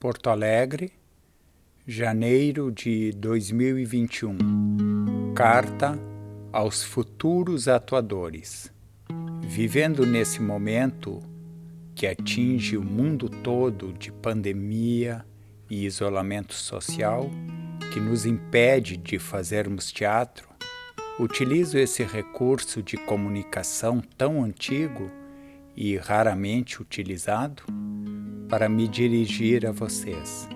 Porto Alegre, janeiro de 2021. Carta aos futuros atuadores. Vivendo nesse momento que atinge o mundo todo de pandemia e isolamento social, que nos impede de fazermos teatro, utilizo esse recurso de comunicação tão antigo e raramente utilizado para me dirigir a vocês.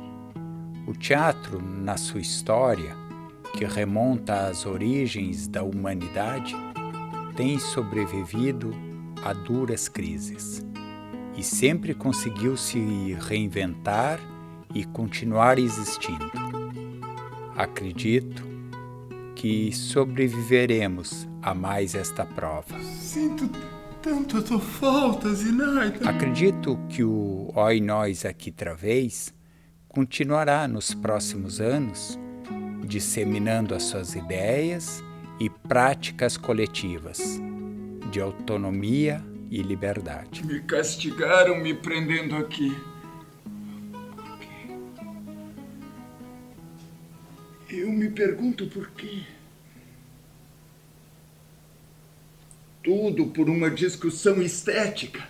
O teatro, na sua história, que remonta às origens da humanidade, tem sobrevivido a duras crises e sempre conseguiu se reinventar e continuar existindo. Acredito que sobreviveremos a mais esta prova. Sinto tanto a tua falta, Zinaida. Acredito que o Oi Nós Aqui Travês continuará nos próximos anos, disseminando as suas ideias e práticas coletivas de autonomia e liberdade. Me castigaram me prendendo aqui. Por quê? Eu me pergunto por quê. Tudo por uma discussão estética.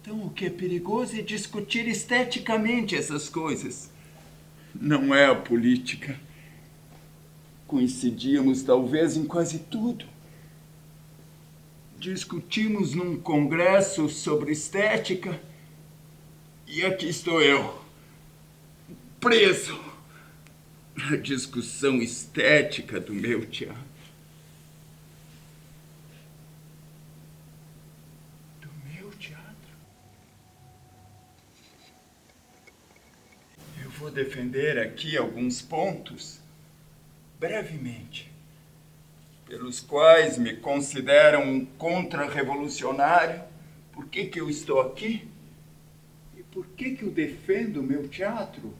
Então o que é perigoso é discutir esteticamente essas coisas. Não é a política. Coincidíamos talvez em quase tudo. Discutimos num congresso sobre estética e aqui estou eu, preso na discussão estética do meu teatro. Eu vou defender aqui alguns pontos, brevemente, pelos quais me consideram um contra-revolucionário. Por que eu estou aqui? E por que eu defendo o meu teatro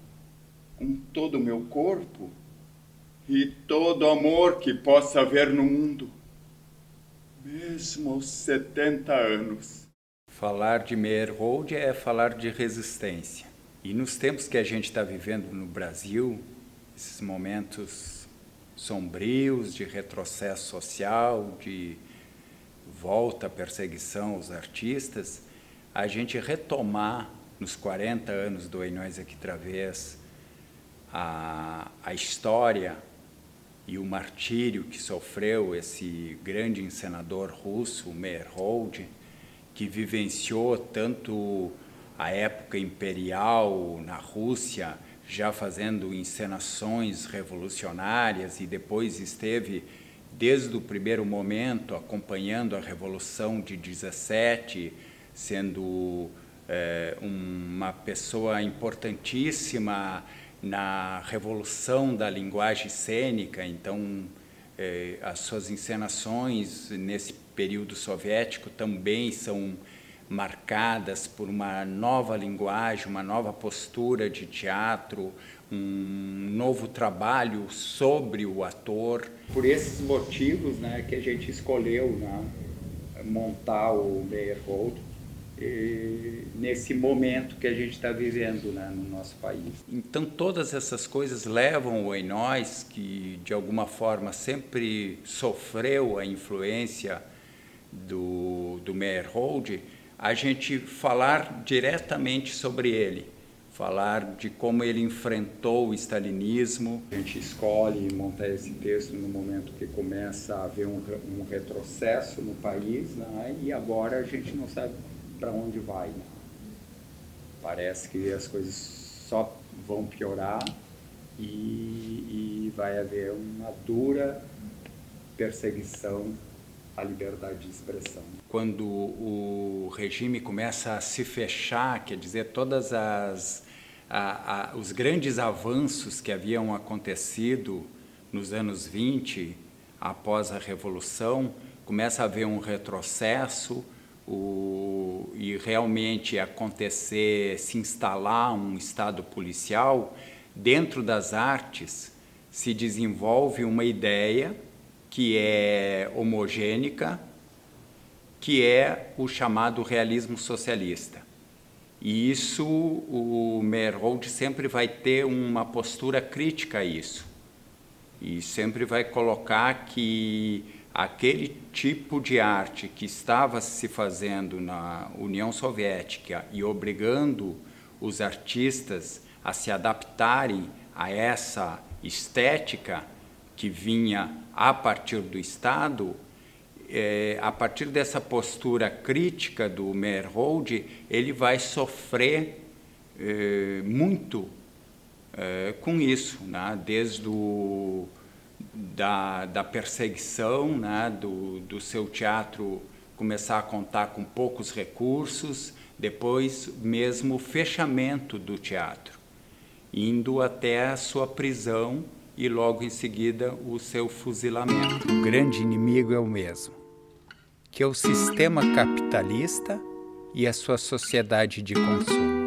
com todo o meu corpo e todo o amor que possa haver no mundo, mesmo aos 70 anos. Falar de Meyerhold é falar de resistência. E nos tempos que a gente está vivendo no Brasil, esses momentos sombrios de retrocesso social, de volta à perseguição aos artistas, a gente retomar nos 40 anos do Oi Nós Aqui Travês a história e o martírio que sofreu esse grande encenador russo, Meyerhold, que vivenciou tanto a época imperial na Rússia, já fazendo encenações revolucionárias, e depois esteve, desde o primeiro momento, acompanhando a Revolução de 17, sendo uma pessoa importantíssima na revolução da linguagem cênica. Então, as suas encenações nesse período soviético também são marcadas por uma nova linguagem, uma nova postura de teatro, um novo trabalho sobre o ator. Por esses motivos, né, que a gente escolheu, né, montar o Meyerhold nesse momento que a gente está vivendo, né, no nosso país. Então todas essas coisas levam o Oi Nós, que de alguma forma sempre sofreu a influência do Meyerhold, a gente falar diretamente sobre ele, falar de como ele enfrentou o stalinismo. A gente escolhe montar esse texto no momento que começa a haver um retrocesso no país, né? E agora a gente não sabe para onde vai, né? Parece que as coisas só vão piorar e vai haver uma dura perseguição à liberdade de expressão. Quando o regime começa a se fechar, quer dizer, todas os grandes avanços que haviam acontecido nos anos 20, após a Revolução, começa a haver um retrocesso e realmente acontecer, se instalar um Estado policial. Dentro das artes se desenvolve uma ideia que é homogênica, que é o chamado realismo socialista. E isso, o Meyerhold sempre vai ter uma postura crítica a isso. E sempre vai colocar que aquele tipo de arte que estava se fazendo na União Soviética e obrigando os artistas a se adaptarem a essa estética que vinha a partir do Estado, a partir dessa postura crítica do Meyerhold, ele vai sofrer muito com isso, né? Desde da perseguição, né? do seu teatro começar a contar com poucos recursos, depois mesmo o fechamento do teatro, indo até a sua prisão e logo em seguida o seu fuzilamento. O grande inimigo é o mesmo, que é o sistema capitalista e a sua sociedade de consumo.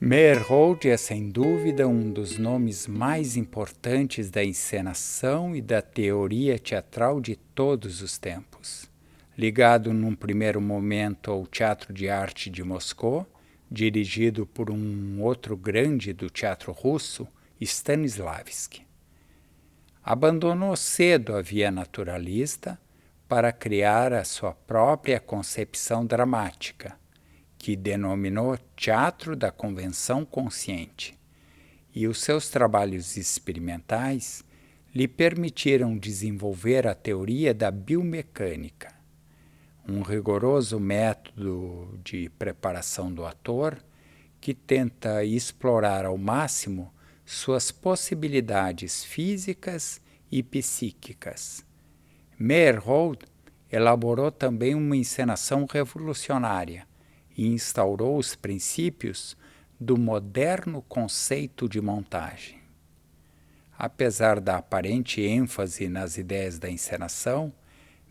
Meyerhold é, sem dúvida, um dos nomes mais importantes da encenação e da teoria teatral de todos os tempos. Ligado num primeiro momento ao Teatro de Arte de Moscou, dirigido por um outro grande do teatro russo, Stanislavski. Abandonou cedo a via naturalista para criar a sua própria concepção dramática, que denominou Teatro da Convenção Consciente, e os seus trabalhos experimentais lhe permitiram desenvolver a teoria da biomecânica, um rigoroso método de preparação do ator que tenta explorar ao máximo suas possibilidades físicas e psíquicas. Meyerhold elaborou também uma encenação revolucionária e instaurou os princípios do moderno conceito de montagem. Apesar da aparente ênfase nas ideias da encenação,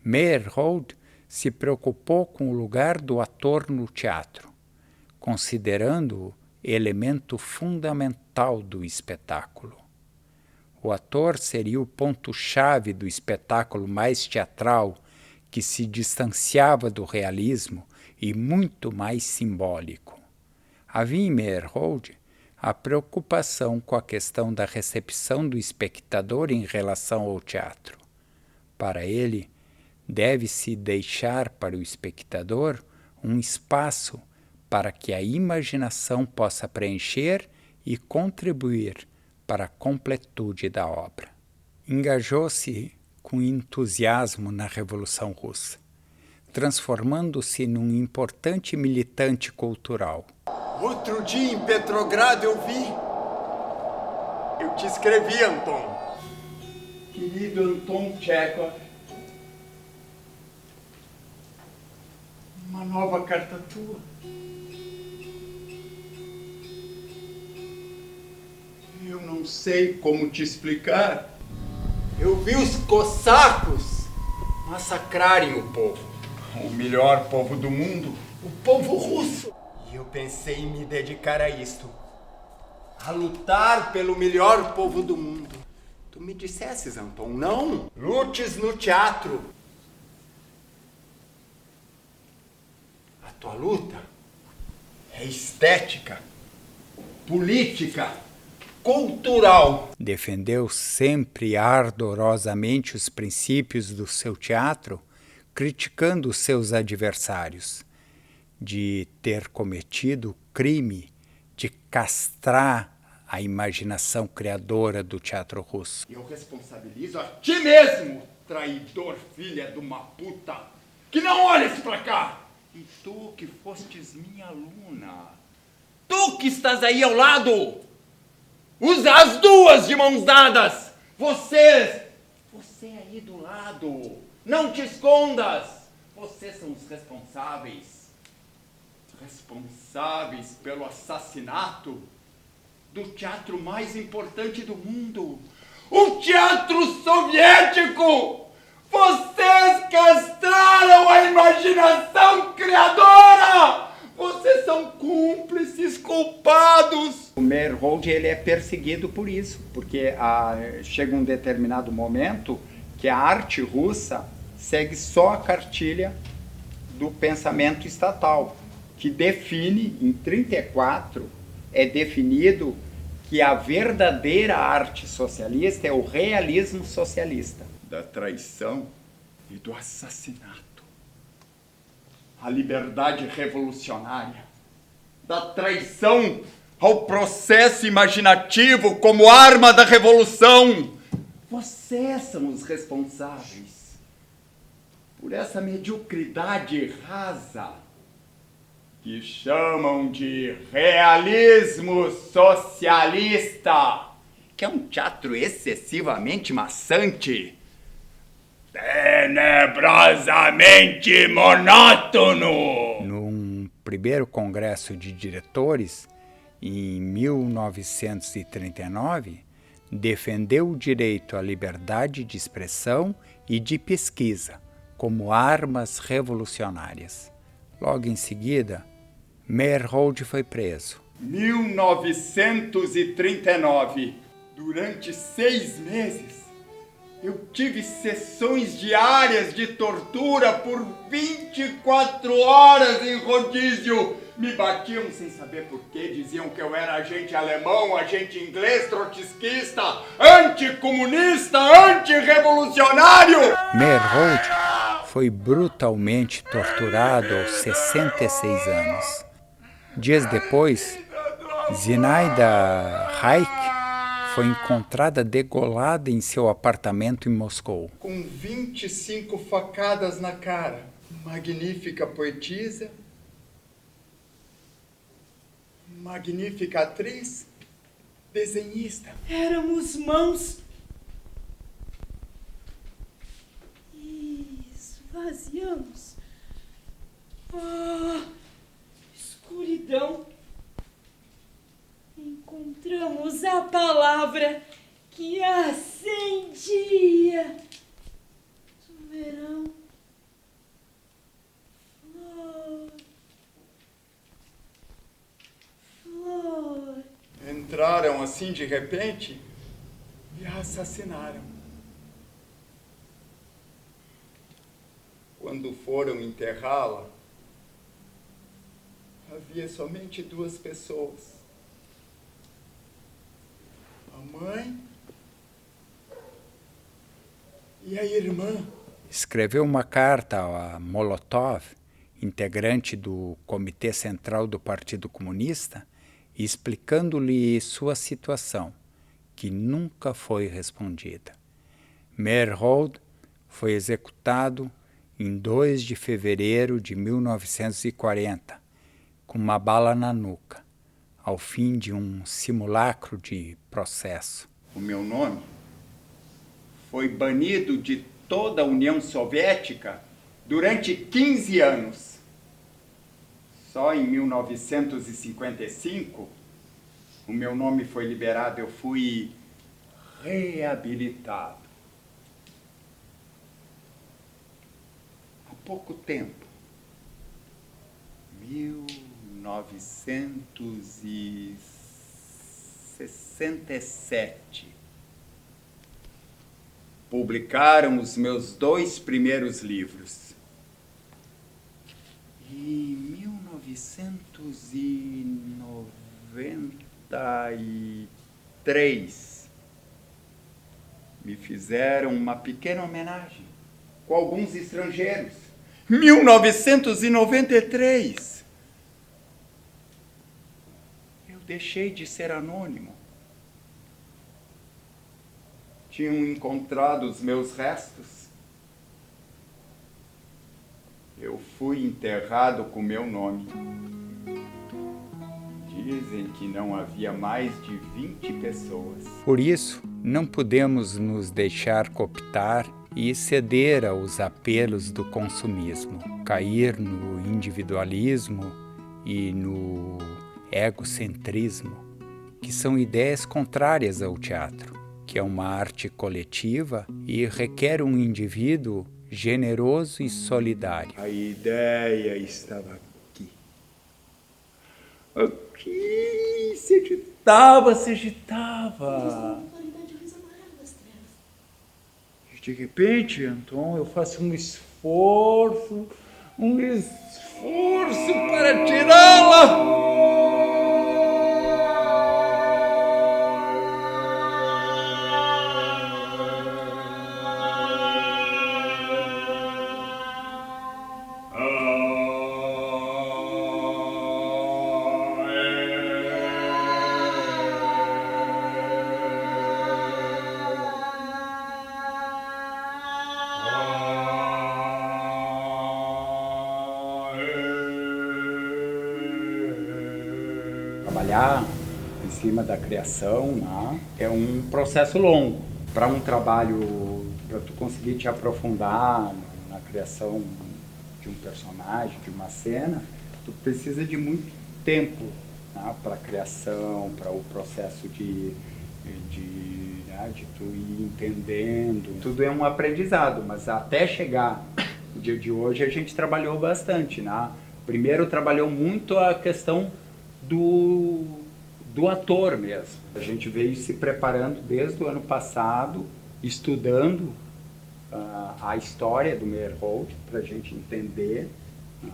Meyerhold se preocupou com o lugar do ator no teatro, considerando-o elemento fundamental do espetáculo. O ator seria o ponto-chave do espetáculo mais teatral, que se distanciava do realismo e muito mais simbólico. Havia em Meyerhold a preocupação com a questão da recepção do espectador em relação ao teatro. Para ele, deve-se deixar para o espectador um espaço para que a imaginação possa preencher e contribuir para a completude da obra. Engajou-se com entusiasmo na Revolução Russa, transformando-se num importante militante cultural. Outro dia em Petrogrado eu vi. Eu te escrevi, Anton. Querido Anton Chekhov. Uma nova carta tua. Eu não sei como te explicar. Eu vi os cossacos massacrarem o povo. O melhor povo do mundo. O povo russo. E eu pensei em me dedicar a isto. A lutar pelo melhor povo do mundo. Tu me dissesses, Anton, não? Lutes no teatro. A tua luta é estética, política, cultural. Defendeu sempre ardorosamente os princípios do seu teatro, criticando os seus adversários, de ter cometido o crime de castrar a imaginação criadora do teatro russo. Eu responsabilizo a ti mesmo, traidor, filha de uma puta, que não olhes pra cá. E tu que fostes minha aluna, tu que estás aí ao lado, usa as duas de mãos dadas. Você aí do lado, não te escondas. Vocês são os responsáveis pelo assassinato do teatro mais importante do mundo, o teatro soviético. Vocês castraram a imaginação criadora. Vocês são cúmplices, culpados. O Meyerhold ele é perseguido por isso, porque chega um determinado momento que a arte russa segue só a cartilha do pensamento estatal, que define, em 34, é definido que a verdadeira arte socialista é o realismo socialista. Da traição e do assassinato. A liberdade revolucionária. Da traição ao processo imaginativo como arma da revolução. Vocês são os responsáveis por essa mediocridade rasa que chamam de realismo socialista, que é um teatro excessivamente maçante, tenebrosamente monótono. Num primeiro congresso de diretores, em 1939, defendeu o direito à liberdade de expressão e de pesquisa como armas revolucionárias. Logo em seguida, Meyerhold foi preso. 1939, durante 6 meses, eu tive sessões diárias de tortura por 24 horas em rodízio. Me batiam sem saber porquê, diziam que eu era agente alemão, agente inglês, trotskista, anticomunista, antirrevolucionário. Meyerhold foi brutalmente torturado aos 66 anos. Dias depois, Zinaida Reich foi encontrada degolada em seu apartamento em Moscou. Com 25 facadas na cara. Magnífica poetisa, magnífica atriz, desenhista. Éramos mãos. E esvaziamos. Ah, escuridão. Encontramos a palavra que acendia do verão. Flor. Flor. Entraram assim de repente e a assassinaram. Quando foram enterrá-la, havia somente 2 pessoas. A mãe e a irmã. Escreveu uma carta a Molotov, integrante do Comitê Central do Partido Comunista, explicando-lhe sua situação, que nunca foi respondida. Meyerhold foi executado em 2 de fevereiro de 1940, com uma bala na nuca, ao fim de um simulacro de processo. O meu nome foi banido de toda a União Soviética durante 15 anos. Só em 1955, o meu nome foi liberado, eu fui reabilitado. Há pouco tempo, 1967, publicaram os meus 2 primeiros livros. Em 1993, me fizeram uma pequena homenagem com alguns estrangeiros. 1993, eu deixei de ser anônimo. Tinham encontrado os meus restos. Eu fui enterrado com meu nome. Dizem que não havia mais de 20 pessoas. Por isso, não podemos nos deixar cooptar e ceder aos apelos do consumismo, cair no individualismo e no egocentrismo, que são ideias contrárias ao teatro, que é uma arte coletiva e requer um indivíduo generoso e solidário. A ideia estava aqui. Aqui se agitava, se agitava. De repente, Anton, eu faço um esforço esforço para tirá-la. Trabalhar em cima da criação, né, é um processo longo. Para um trabalho, para tu conseguir te aprofundar na criação de um personagem, de uma cena, tu precisa de muito tempo, né, para a criação, para o processo de tu ir entendendo. Tudo é um aprendizado, mas até chegar no dia de hoje a gente trabalhou bastante, né? Primeiro trabalhou muito a questão do ator mesmo. A gente veio se preparando desde o ano passado, estudando a história do Meyerhold, para a gente entender, né,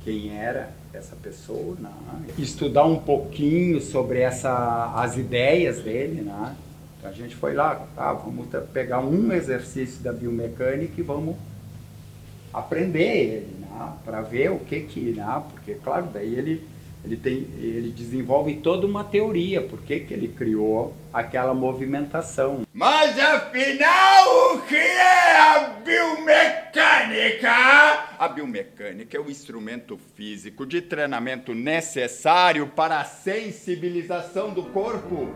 quem era essa pessoa, né, estudar um pouquinho sobre as ideias dele, né. Então a gente foi lá, vamos pegar um exercício da biomecânica e vamos aprender ele, né, para ver o que, né, porque claro, daí ele desenvolve toda uma teoria, por que ele criou aquela movimentação. Mas afinal, o que é a biomecânica? A biomecânica é o instrumento físico de treinamento necessário para a sensibilização do corpo.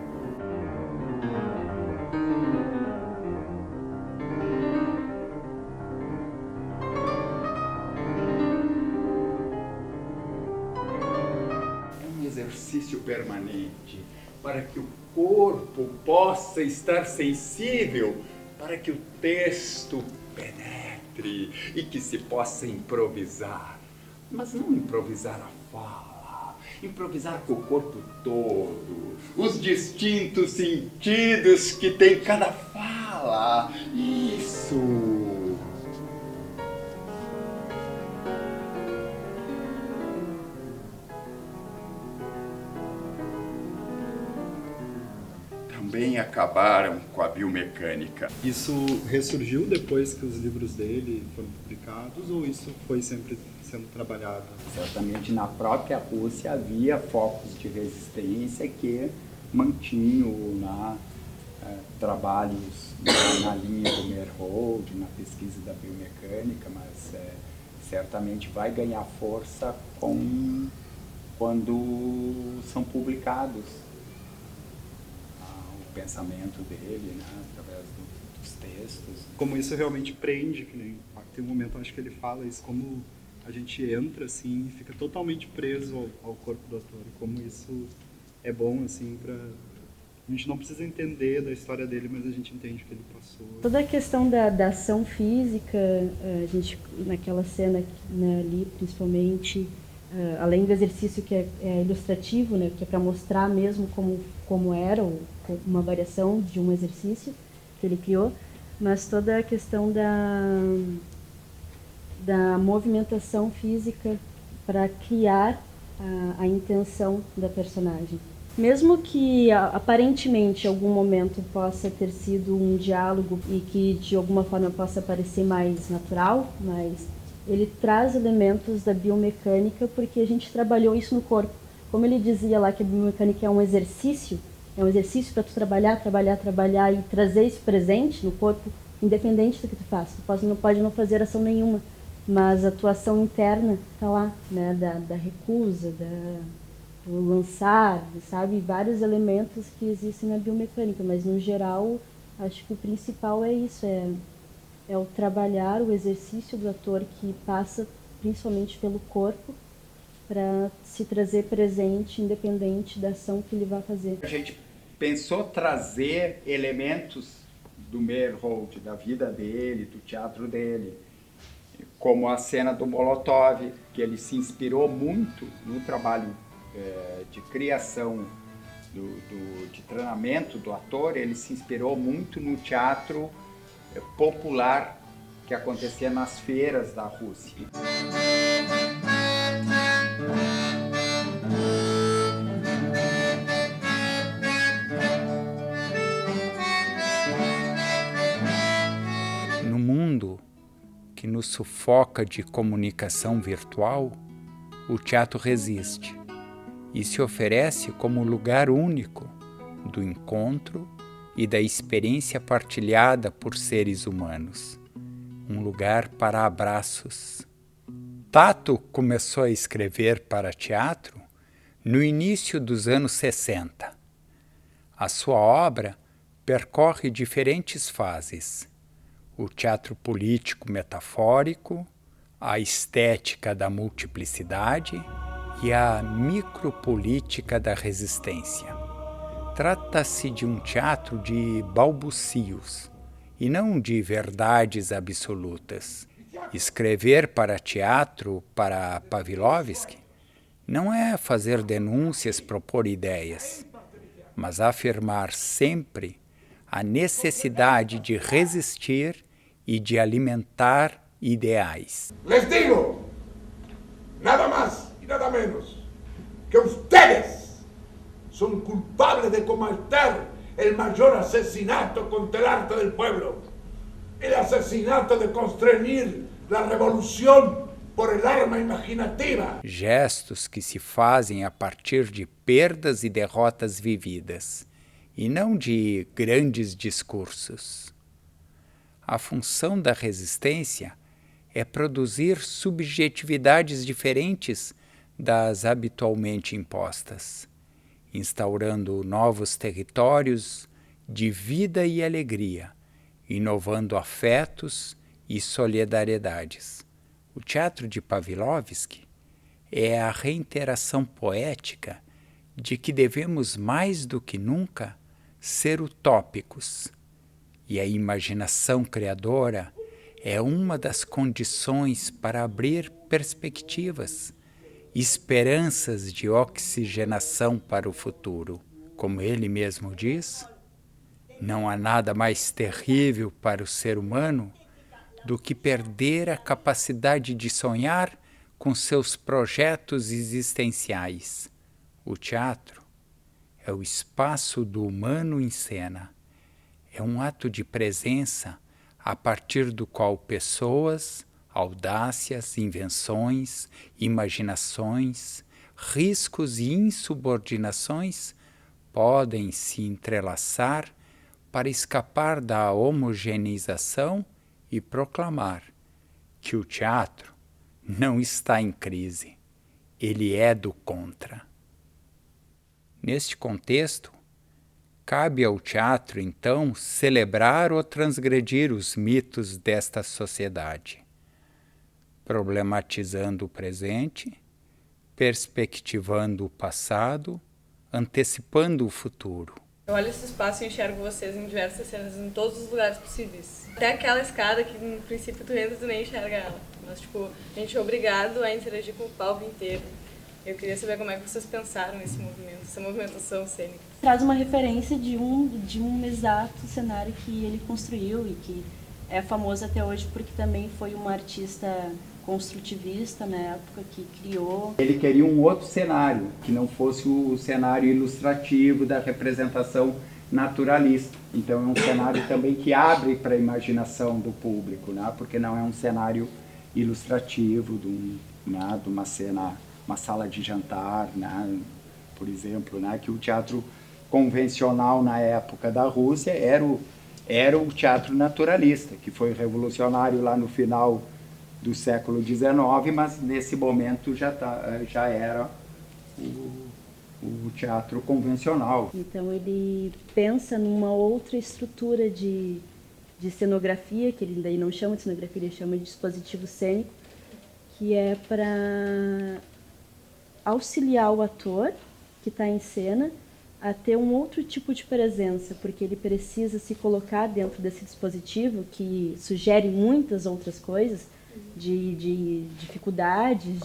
Exercício permanente, para que o corpo possa estar sensível, para que o texto penetre e que se possa improvisar. Mas não improvisar a fala, improvisar com o corpo todo, os distintos sentidos que tem cada fala. Isso! Também acabaram com a biomecânica. Isso ressurgiu depois que os livros dele foram publicados ou isso foi sempre sendo trabalhado? Certamente na própria Rússia havia focos de resistência que mantinham trabalhos na linha do Meyerhold, na pesquisa da biomecânica, mas certamente vai ganhar força quando são publicados o pensamento dele, né, através dos textos. Como isso realmente prende, que nem tem um momento, acho que ele fala isso, como a gente entra assim e fica totalmente preso ao corpo do ator, como isso é bom assim para a gente não precisa entender da história dele, mas a gente entende o que ele passou. Toda a questão da ação física, a gente naquela cena, né, ali principalmente, além do exercício que é ilustrativo, né, que é para mostrar mesmo como era uma variação de um exercício que ele criou, mas toda a questão da movimentação física para criar a intenção da personagem. Mesmo que aparentemente em algum momento possa ter sido um diálogo e que de alguma forma possa parecer mais natural, mas ele traz elementos da biomecânica porque a gente trabalhou isso no corpo. Como ele dizia lá que a biomecânica é um exercício para tu trabalhar e trazer isso presente no corpo, independente do que tu faça. Tu pode não fazer ação nenhuma, mas a tua ação interna está lá, né, da recusa, do lançar, sabe, vários elementos que existem na biomecânica, mas no geral acho que o principal é isso, é o trabalhar, o exercício do ator que passa principalmente pelo corpo para se trazer presente, independente da ação que ele vai fazer. A gente pensou trazer elementos do Meyerhold, da vida dele, do teatro dele, como a cena do Molotov, que ele se inspirou muito no trabalho de criação, de treinamento do ator, ele se inspirou muito no teatro popular que acontecia nas feiras da Rússia. nos sufoca de comunicação virtual, o teatro resiste e se oferece como lugar único do encontro e da experiência partilhada por seres humanos, um lugar para abraços. Tato começou a escrever para teatro no início dos anos 60. A sua obra percorre diferentes fases: o teatro político metafórico, a estética da multiplicidade e a micropolítica da resistência. Trata-se de um teatro de balbucios e não de verdades absolutas. Escrever para teatro, para Pavlovsky, não é fazer denúncias, propor ideias, mas afirmar sempre a necessidade de resistir e de alimentar ideais. Les digo, nada más y nada menos, que ustedes son culpables de cometer el mayor asesinato contra el arte del pueblo, el asesinato de constreñir la revolución por el arma imaginativa. Gestos que se fazem a partir de perdas e derrotas vividas, e não de grandes discursos. A função da resistência é produzir subjetividades diferentes das habitualmente impostas, instaurando novos territórios de vida e alegria, inovando afetos e solidariedades. O teatro de Pavlovsky é a reiteração poética de que devemos mais do que nunca ser utópicos, e a imaginação criadora é uma das condições para abrir perspectivas, esperanças de oxigenação para o futuro. Como ele mesmo diz, não há nada mais terrível para o ser humano do que perder a capacidade de sonhar com seus projetos existenciais. O teatro é o espaço do humano em cena. É um ato de presença a partir do qual pessoas, audácias, invenções, imaginações, riscos e insubordinações podem se entrelaçar para escapar da homogeneização e proclamar que o teatro não está em crise, ele é do contra. Neste contexto, cabe ao teatro, então, celebrar ou transgredir os mitos desta sociedade, problematizando o presente, perspectivando o passado, antecipando o futuro. Eu olho esse espaço e enxergo vocês em diversas cenas, em todos os lugares possíveis. Até aquela escada que, no princípio, tu entra e tu nem enxerga ela. Mas, a gente é obrigado a interagir com o palco inteiro. Eu queria saber como é que vocês pensaram nesse movimento, essa movimentação cênica. Traz uma referência de um exato cenário que ele construiu e que é famoso até hoje porque também foi um artista construtivista na época que criou. Ele queria um outro cenário, que não fosse o cenário ilustrativo da representação naturalista. Então é um cenário também que abre para a imaginação do público, né? Porque não é um cenário ilustrativo de uma cena, uma sala de jantar, né? Por exemplo, né? Que o teatro convencional na época da Rússia era o teatro naturalista, que foi revolucionário lá no final do século XIX, mas nesse momento já era o teatro convencional. Então ele pensa numa outra estrutura de cenografia, que ele daí não chama de cenografia, ele chama de dispositivo cênico, que é para auxiliar o ator que está em cena a ter um outro tipo de presença, porque ele precisa se colocar dentro desse dispositivo que sugere muitas outras coisas, de dificuldades,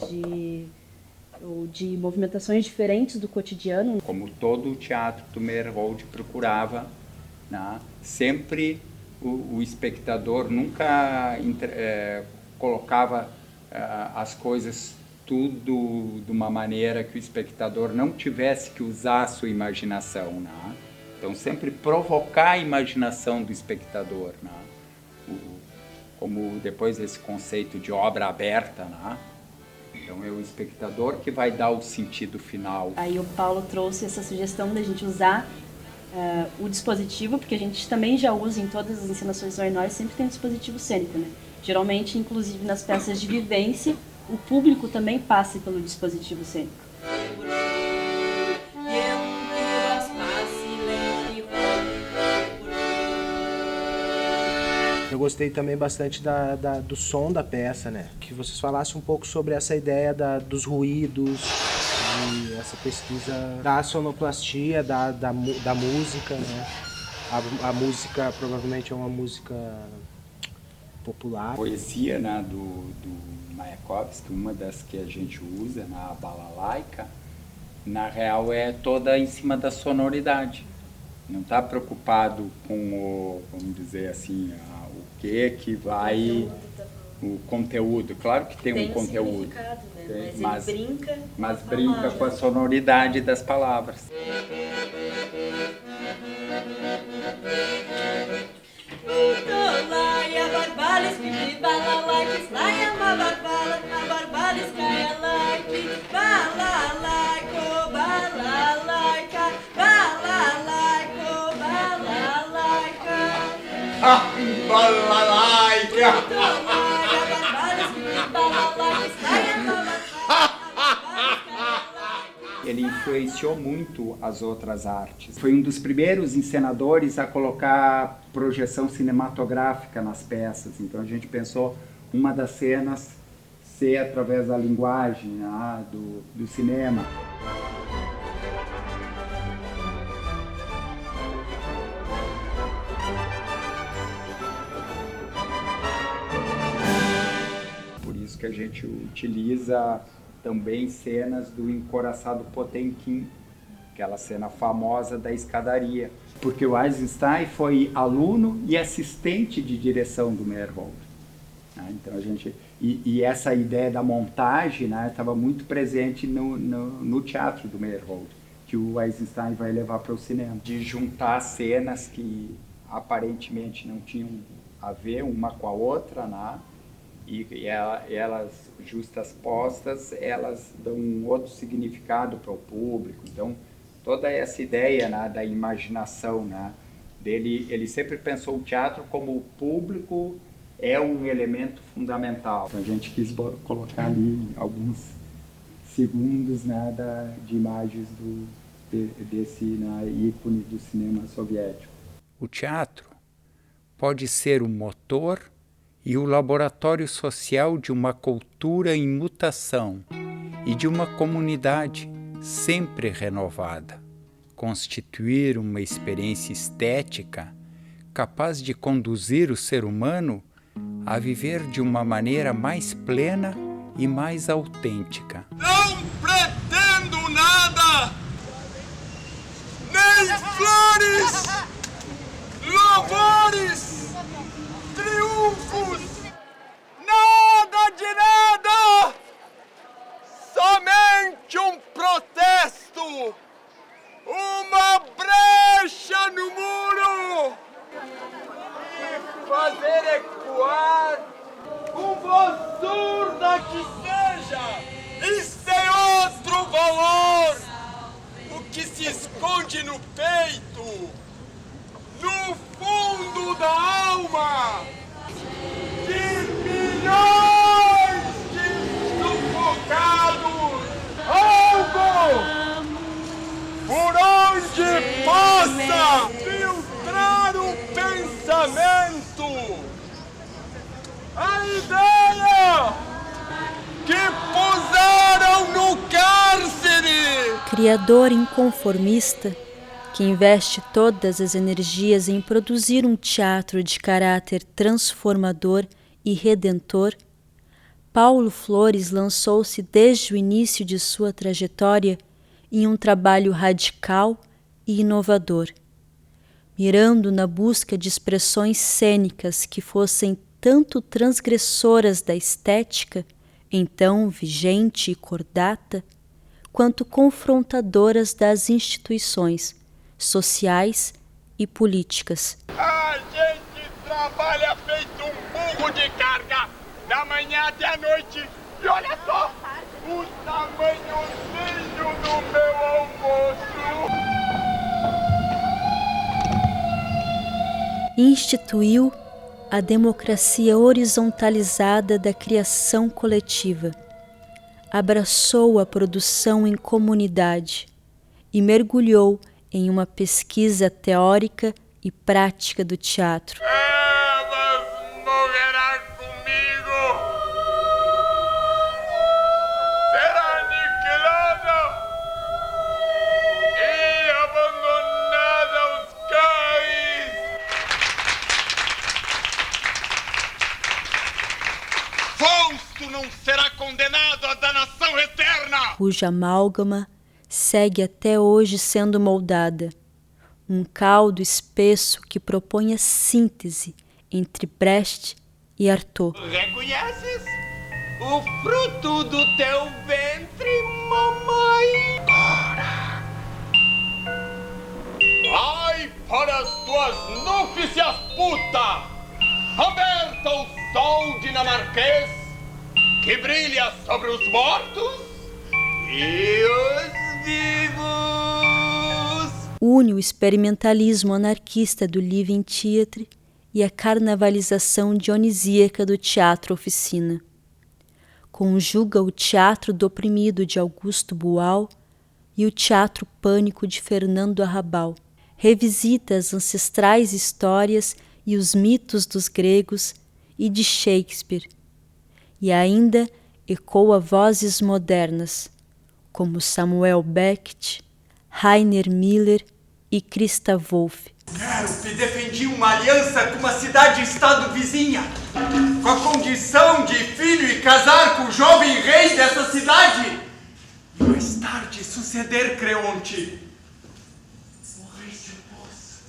de movimentações diferentes do cotidiano. Como todo o teatro do Meyerhold procurava, né? Sempre o espectador nunca colocava as coisas tudo de uma maneira que o espectador não tivesse que usar a sua imaginação, né? Então sempre provocar a imaginação do espectador, né? como depois esse conceito de obra aberta, né? Então é o espectador que vai dar o sentido final. Aí o Paulo trouxe essa sugestão da gente usar o dispositivo, porque a gente também já usa em todas as encenações ornóis, sempre tem um dispositivo cênico, né? Geralmente, inclusive nas peças de vivência, o público também passa pelo dispositivo cênico. Eu gostei também bastante do som da peça, né? Que vocês falassem um pouco sobre essa ideia dos ruídos, e essa pesquisa da sonoplastia, da música, né? A música provavelmente é uma música popular. A poesia, né, do Mayakovsky, uma das que a gente usa na balalaica, na real é toda em cima da sonoridade. Não está preocupado com o, vamos dizer assim, o que vai, o conteúdo. Claro que tem um conteúdo, né? mas brinca com a sonoridade das palavras. Balalaica! Ele influenciou muito as outras artes. Foi um dos primeiros encenadores a colocar projeção cinematográfica nas peças. Então a gente pensou uma das cenas ser através da linguagem do cinema. Por isso que a gente utiliza também cenas do Encoraçado Potemkin, aquela cena famosa da escadaria. Porque o Eisenstein foi aluno e assistente de direção do Meyerhold. Então a gente... E essa ideia da montagem, né, estava muito presente no teatro do Meyerhold, que o Eisenstein vai levar para o cinema. De juntar cenas que aparentemente não tinham a ver uma com a outra, né? E elas justas-postas, elas dão um outro significado para o público. Então, toda essa ideia, né, da imaginação, né, dele, ele sempre pensou o teatro como o público é um elemento fundamental. Então, a gente quis colocar ali alguns segundos, né, de imagens desse, né, ícone do cinema soviético. O teatro pode ser o motor e o laboratório social de uma cultura em mutação e de uma comunidade sempre renovada. Constituir uma experiência estética capaz de conduzir o ser humano a viver de uma maneira mais plena e mais autêntica. Não pretendo nada! Nem flores! Louvores! Triunfos! Nada de nada! Somente um protesto! Uma brecha no muro! E fazer ecoar, com voz surda que seja, isso é outro valor! O que se esconde no peito, no fundo da alma, de milhões de sufocados, algo por onde possa filtrar o pensamento, a ideia que puseram no cárcere. Criador inconformista que investe todas as energias em produzir um teatro de caráter transformador e redentor, Paulo Flores lançou-se desde o início de sua trajetória em um trabalho radical e inovador, mirando na busca de expressões cênicas que fossem tanto transgressoras da estética, então vigente e cordata, quanto confrontadoras das instituições sociais e políticas. A gente trabalha feito um burro de carga da manhã até a noite. E olha só o tamanhozinho do meu almoço. Instituiu a democracia horizontalizada da criação coletiva. Abraçou a produção em comunidade e mergulhou em uma pesquisa teórica e prática do teatro. Elas morrerá comigo. Será aniquilada e abandonada aos cães. Fausto não será condenado à danação eterna. Cuja amálgama segue até hoje sendo moldada, um caldo espesso que propõe a síntese entre Brecht e Artaud. Reconheces o fruto do teu ventre, mamãe? Agora, vai para as tuas núpcias, puta! Aberta o sol dinamarquês que brilha sobre os mortos e os vivos. Une o experimentalismo anarquista do Living Theatre e a carnavalização dionisíaca do teatro oficina. Conjuga o teatro do oprimido de Augusto Boal e o teatro pânico de Fernando Arrabal. Revisita as ancestrais histórias e os mitos dos gregos e de Shakespeare. E ainda ecoa vozes modernas, como Samuel Beckett, Rainer Miller e Christa Wolf. Quero que defendi uma aliança com uma cidade-estado vizinha, com a condição de filho e casar com o jovem rei dessa cidade, e mais tarde suceder Creonte. Morresse o moço.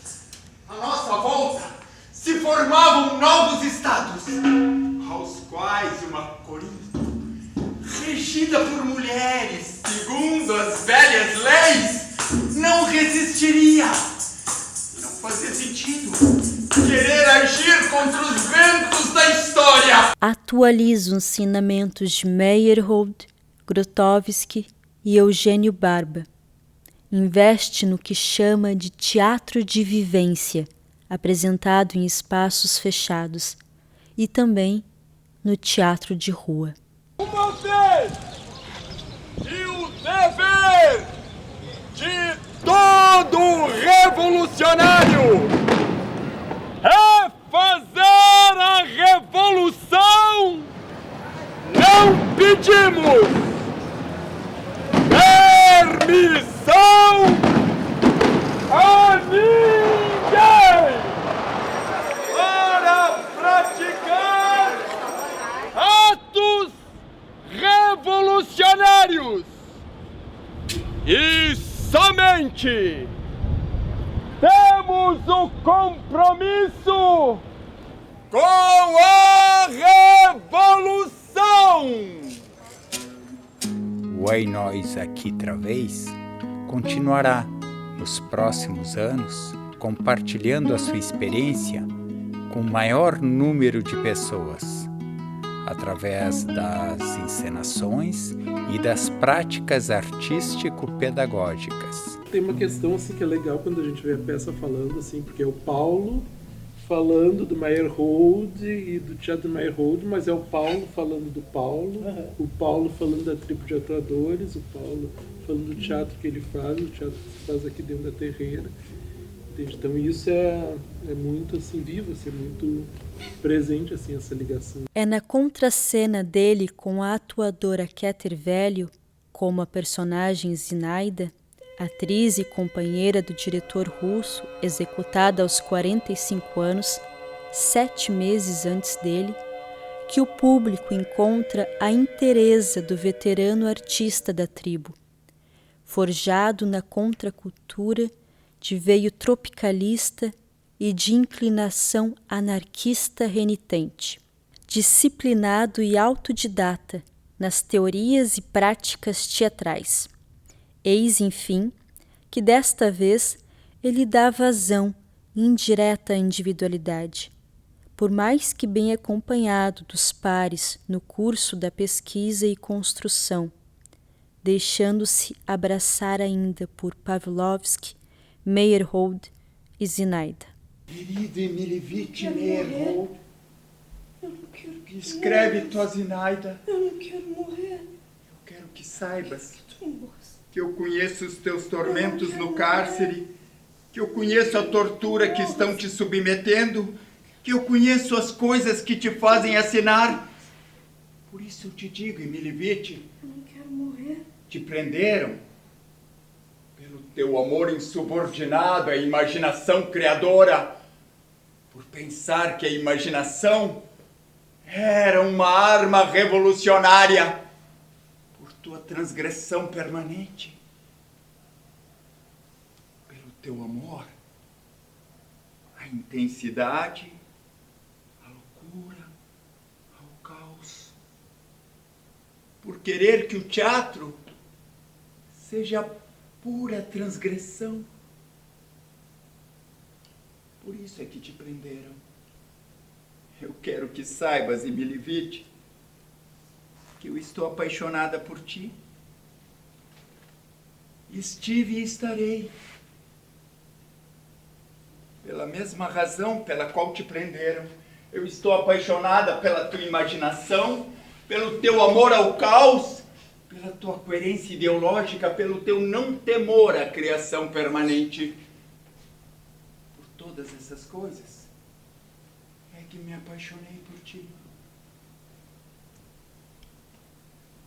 À nossa volta se formavam novos estados, aos quais uma Corinto, regida por mulheres, segundo as velhas leis, não resistiria. Não fazia sentido querer agir contra os ventos da história. Atualiza os ensinamentos de Meyerhold, Grotowski e Eugênio Barba. Investe no que chama de teatro de vivência, apresentado em espaços fechados, e também no teatro de rua. O poder e o dever de todo revolucionário é fazer a revolução. Não pedimos permissão a ninguém para praticar atos revolucionários e somente temos o compromisso com a revolução. O Ei Nós Aqui Travês continuará nos próximos anos compartilhando a sua experiência com o maior número de pessoas, através das encenações e das práticas artístico-pedagógicas. Tem uma questão assim que é legal quando a gente vê a peça falando assim, porque é o Paulo falando do Meyerhold e do teatro do Meyerhold, mas é o Paulo falando do Paulo, o Paulo falando da tribo de atuadores, o Paulo falando do teatro que ele faz, o teatro que se faz aqui dentro da terreira. Entende? Então isso é muito assim vivo, assim, muito presente assim essa ligação. É na contracena dele com a atuadora Keter Velho, como a personagem Zinaida, atriz e companheira do diretor russo, executada aos 45 anos, 7 meses antes dele, que o público encontra a inteireza do veterano artista da tribo, forjado na contracultura de veio tropicalista e de inclinação anarquista renitente, disciplinado e autodidata nas teorias e práticas teatrais. Eis, enfim, que desta vez ele dá vazão indireta à individualidade, por mais que bem acompanhado dos pares no curso da pesquisa e construção, deixando-se abraçar ainda por Pavlovsky, Meyerhold e Zinaida. Querido Emilevich Meyerhold, Eu não quero que escreve morras. tua Zinaida. Eu não quero morrer. Eu quero que saibas Tu morras. que eu conheço os teus tormentos no cárcere, que eu conheço a tortura que estão te submetendo, que eu conheço as coisas que te fazem assinar. Por isso eu te digo, Emilevich, Eu não quero morrer. te prenderam pelo teu amor insubordinado à imaginação criadora, por pensar que a imaginação era uma arma revolucionária, por tua transgressão permanente, pelo teu amor, a intensidade, a loucura, ao caos, por querer que o teatro seja pura transgressão. Por isso é que te prenderam. Eu quero que saibas, Emilevich, que eu estou apaixonada por ti. Estive e estarei. Pela mesma razão pela qual te prenderam. Eu estou apaixonada pela tua imaginação, pelo teu amor ao caos, pela tua coerência ideológica, pelo teu não temor à criação permanente. Por todas essas coisas, é que me apaixonei por ti.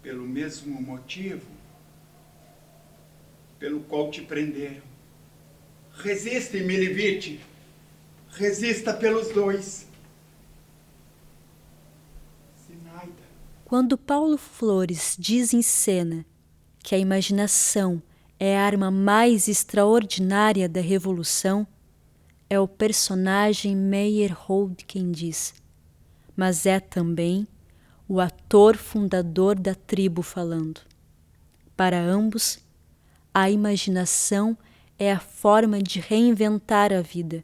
Pelo mesmo motivo pelo qual te prenderam. Resista, Emilevich. Resista pelos dois. Zinaida. Quando Paulo Flores diz em cena que a imaginação é a arma mais extraordinária da revolução, é o personagem Meyerhold quem diz, mas é também o ator fundador da tribo falando. Para ambos, a imaginação é a forma de reinventar a vida.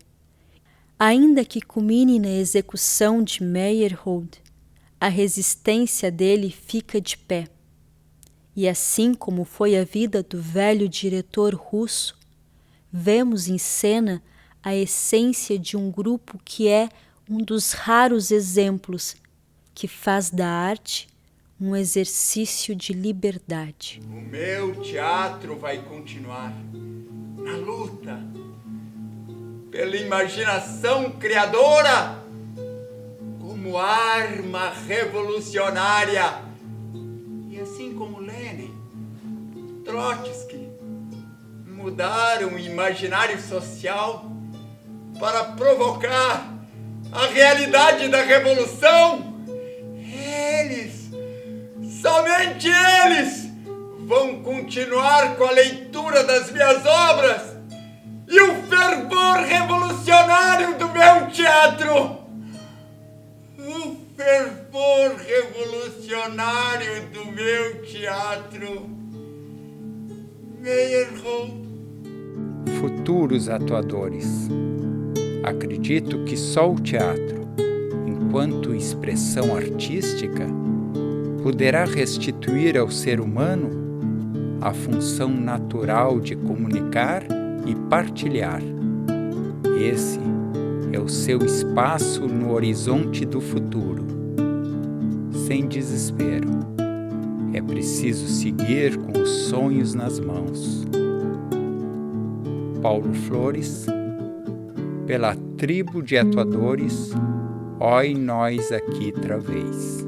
Ainda que culmine na execução de Meyerhold, a resistência dele fica de pé. E assim como foi a vida do velho diretor russo, vemos em cena a essência de um grupo que é um dos raros exemplos que faz da arte um exercício de liberdade. O meu teatro vai continuar na luta pela imaginação criadora como arma revolucionária. E assim como Lenin, Trotsky mudaram o imaginário social para provocar a realidade da revolução, eles, somente eles, vão continuar com a leitura das minhas obras e o fervor revolucionário do meu teatro. O fervor revolucionário do meu teatro. Meyerhold. Futuros atuadores. Acredito que só o teatro, enquanto expressão artística, poderá restituir ao ser humano a função natural de comunicar e partilhar. Esse é o seu espaço no horizonte do futuro. Sem desespero, é preciso seguir com os sonhos nas mãos. Paulo Flores, pela tribo de atuadores, Oi Nós Aqui Travês.